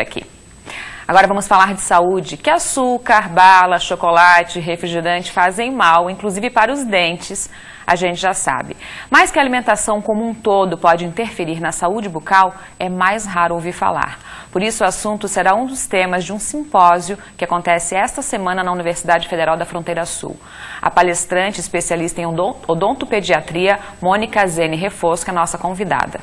aqui. Agora vamos falar de saúde, que açúcar, bala, chocolate, refrigerante fazem mal, inclusive para os dentes, a gente já sabe. Mas que a alimentação como um todo pode interferir na saúde bucal, é mais raro ouvir falar. Por isso o assunto será um dos temas de um simpósio que acontece esta semana na Universidade Federal da Fronteira Sul. A palestrante especialista em odontopediatria, Mônica Zene Refosco, é nossa convidada.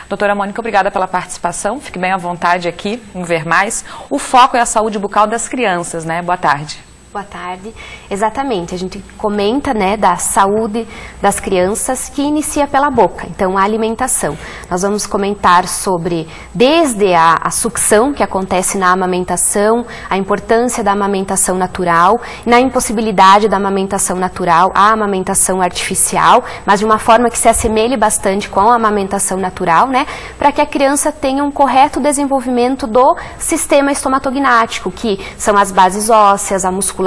Doutora Mônica, obrigada pela participação. Fique bem à vontade aqui em Ver Mais. O foco é a saúde bucal das crianças, né? Boa tarde. Boa tarde. Exatamente, a gente comenta, né, da saúde das crianças que inicia pela boca, então a alimentação. Nós vamos comentar sobre desde a sucção que acontece na amamentação, a importância da amamentação natural, na impossibilidade da amamentação natural, a amamentação artificial, mas de uma forma que se assemelhe bastante com a amamentação natural, né, para que a criança tenha um correto desenvolvimento do sistema estomatognático, que são as bases ósseas, a musculatura,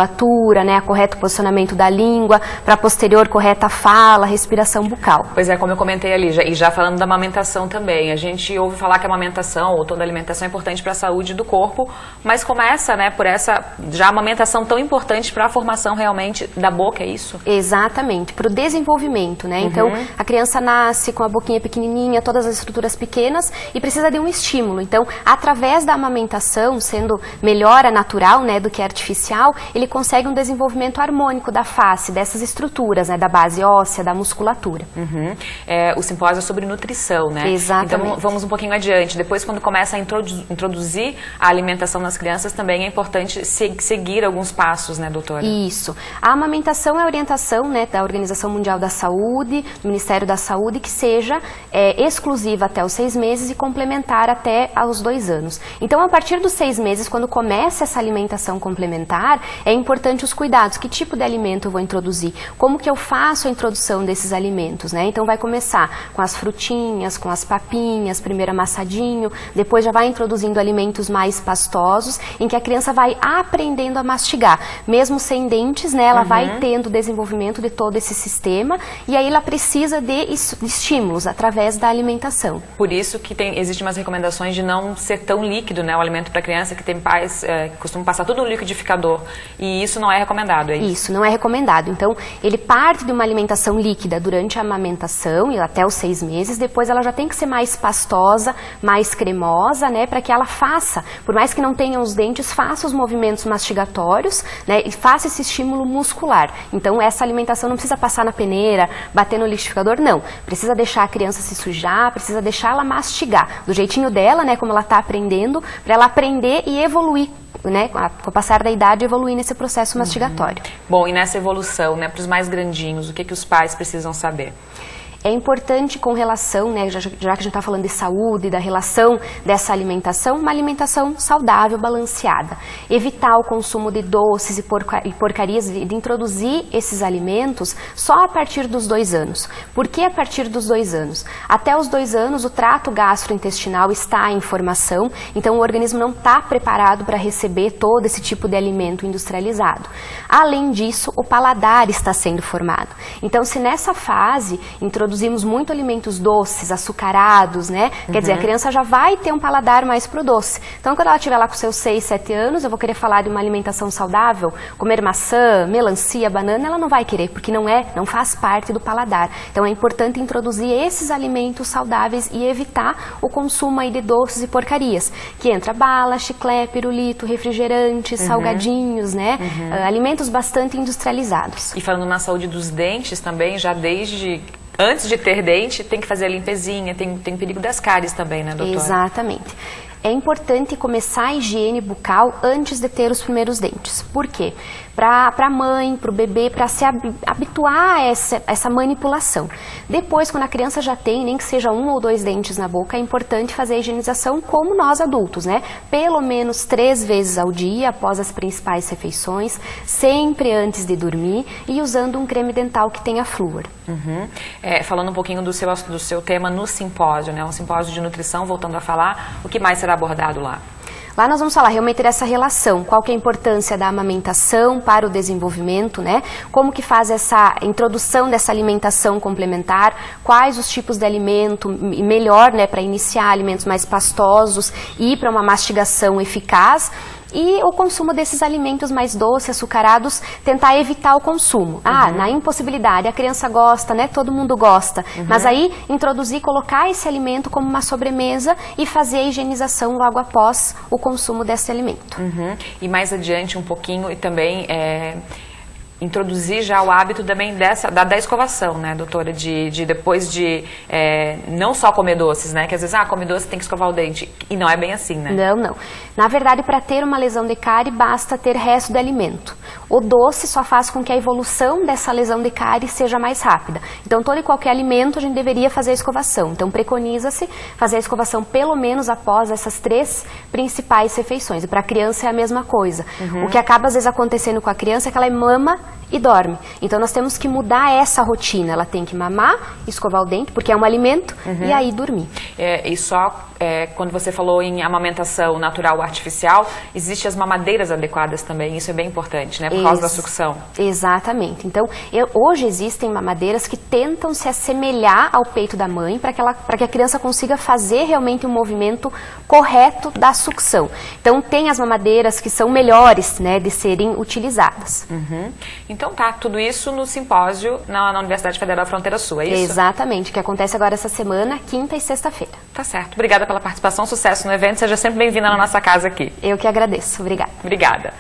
né, a correto posicionamento da língua, para a posterior correta fala, respiração bucal. Pois é, como eu comentei ali, e já falando da amamentação também, a gente ouve falar que a amamentação ou toda a alimentação é importante para a saúde do corpo, mas começa, né, por essa já a amamentação tão importante para a formação realmente da boca, é isso? Exatamente, para o desenvolvimento, né, então a criança nasce com a boquinha pequenininha, todas as estruturas pequenas e precisa de um estímulo, então através da amamentação, sendo melhora natural, né, do que artificial, ele consegue um desenvolvimento harmônico da face, dessas estruturas, né, da base óssea, da musculatura. O simpósio é sobre nutrição, né? Exatamente. Então vamos um pouquinho adiante. Depois, quando começa a introduzir a alimentação nas crianças, também é importante seguir alguns passos, né, doutora? Isso. A amamentação é a orientação, né, da Organização Mundial da Saúde, do Ministério da Saúde, que seja exclusiva até os 6 meses e complementar até aos 2 anos. Então, a partir dos 6 meses, quando começa essa alimentação complementar, é importante os cuidados. Que tipo de alimento eu vou introduzir? Como que eu faço a introdução desses alimentos, né? Então vai começar com as frutinhas, com as papinhas, primeiro amassadinho, depois já vai introduzindo alimentos mais pastosos, em que a criança vai aprendendo a mastigar. Mesmo sem dentes, né? Ela vai tendo o desenvolvimento de todo esse sistema e aí ela precisa de estímulos através da alimentação. Por isso que existem umas recomendações de não ser tão líquido, né? O alimento para criança, que tem pais que costumam passar tudo no liquidificador. E isso não é recomendado, é isso? Isso, não é recomendado. Então, ele parte de uma alimentação líquida durante a amamentação, e até os 6 meses, depois ela já tem que ser mais pastosa, mais cremosa, né, para que ela faça, por mais que não tenha os dentes, faça os movimentos mastigatórios, né, e faça esse estímulo muscular. Então, essa alimentação não precisa passar na peneira, bater no liquidificador, não. Precisa deixar a criança se sujar, precisa deixar ela mastigar, do jeitinho dela, né, como ela está aprendendo, para ela aprender e evoluir, né, com o passar da idade, evoluir nesse processo mastigatório. Bom, e nessa evolução, né, para os mais grandinhos, o que os pais precisam saber? É importante com relação, né, já que a gente está falando de saúde, da relação dessa alimentação, uma alimentação saudável, balanceada. Evitar o consumo de doces e porcarias, de introduzir esses alimentos só a partir dos 2 anos. Por que a partir dos 2 anos? Até os 2 anos o trato gastrointestinal está em formação, então o organismo não está preparado para receber todo esse tipo de alimento industrializado. Além disso, o paladar está sendo formado. Então, se nessa fase introduzimos muito alimentos doces, açucarados, né? Quer dizer, a criança já vai ter um paladar mais pro doce. Então, quando ela estiver lá com seus 6, 7 anos, eu vou querer falar de uma alimentação saudável, comer maçã, melancia, banana, ela não vai querer, porque não faz parte do paladar. Então, é importante introduzir esses alimentos saudáveis e evitar o consumo aí de doces e porcarias, que entra bala, chiclete, pirulito, refrigerantes, salgadinhos, né? Alimentos bastante industrializados. E falando na saúde dos dentes também, já desde antes de ter dente, tem que fazer a limpezinha, tem perigo das cáries também, né, doutora? Exatamente. É importante começar a higiene bucal antes de ter os primeiros dentes. Por quê? Para a mãe, para o bebê, para se habituar a essa manipulação. Depois, quando a criança já tem, nem que seja 1 ou 2 dentes na boca, é importante fazer a higienização como nós adultos, né? Pelo menos 3 vezes ao dia, após as principais refeições, sempre antes de dormir e usando um creme dental que tenha flúor. Falando um pouquinho do seu tema no simpósio, né? Um simpósio de nutrição, voltando a falar, o que mais será abordado lá? Lá nós vamos falar realmente dessa relação, qual que é a importância da amamentação para o desenvolvimento, né? Como que faz essa introdução dessa alimentação complementar, quais os tipos de alimento melhor, né, para iniciar alimentos mais pastosos e para uma mastigação eficaz. E o consumo desses alimentos mais doces, açucarados, tentar evitar o consumo. Na impossibilidade, a criança gosta, né? Todo mundo gosta. Mas aí, introduzir, colocar esse alimento como uma sobremesa e fazer a higienização logo após o consumo desse alimento. E mais adiante um pouquinho e também introduzir já o hábito também da escovação, né, doutora? Depois de não só comer doces, né? Que às vezes, come doce, tem que escovar o dente. E não é bem assim, né? Não. Na verdade, para ter uma lesão de cárie, basta ter resto de alimento. O doce só faz com que a evolução dessa lesão de cárie seja mais rápida. Então, todo e qualquer alimento a gente deveria fazer a escovação. Então, preconiza-se fazer a escovação pelo menos após essas 3 principais refeições. E para a criança é a mesma coisa. O que acaba às vezes acontecendo com a criança é que ela mama e dorme. Então nós temos que mudar essa rotina. Ela tem que mamar, escovar o dente, porque é um alimento, e aí dormir. E só quando você falou em amamentação natural ou artificial, existem as mamadeiras adequadas também. Isso é bem importante, né? Por causa da sucção. Exatamente. Então, hoje existem mamadeiras que tentam se assemelhar ao peito da mãe para que a criança consiga fazer realmente um movimento correto da sucção. Então, tem as mamadeiras que são melhores, né, de serem utilizadas. Então tá, tudo isso no simpósio na Universidade Federal Fronteira Sul, é isso? Exatamente, que acontece agora essa semana, quinta e sexta-feira. Tá certo. Obrigada pela participação, sucesso no evento, seja sempre bem-vinda na nossa casa aqui. Eu que agradeço, obrigada. Obrigada.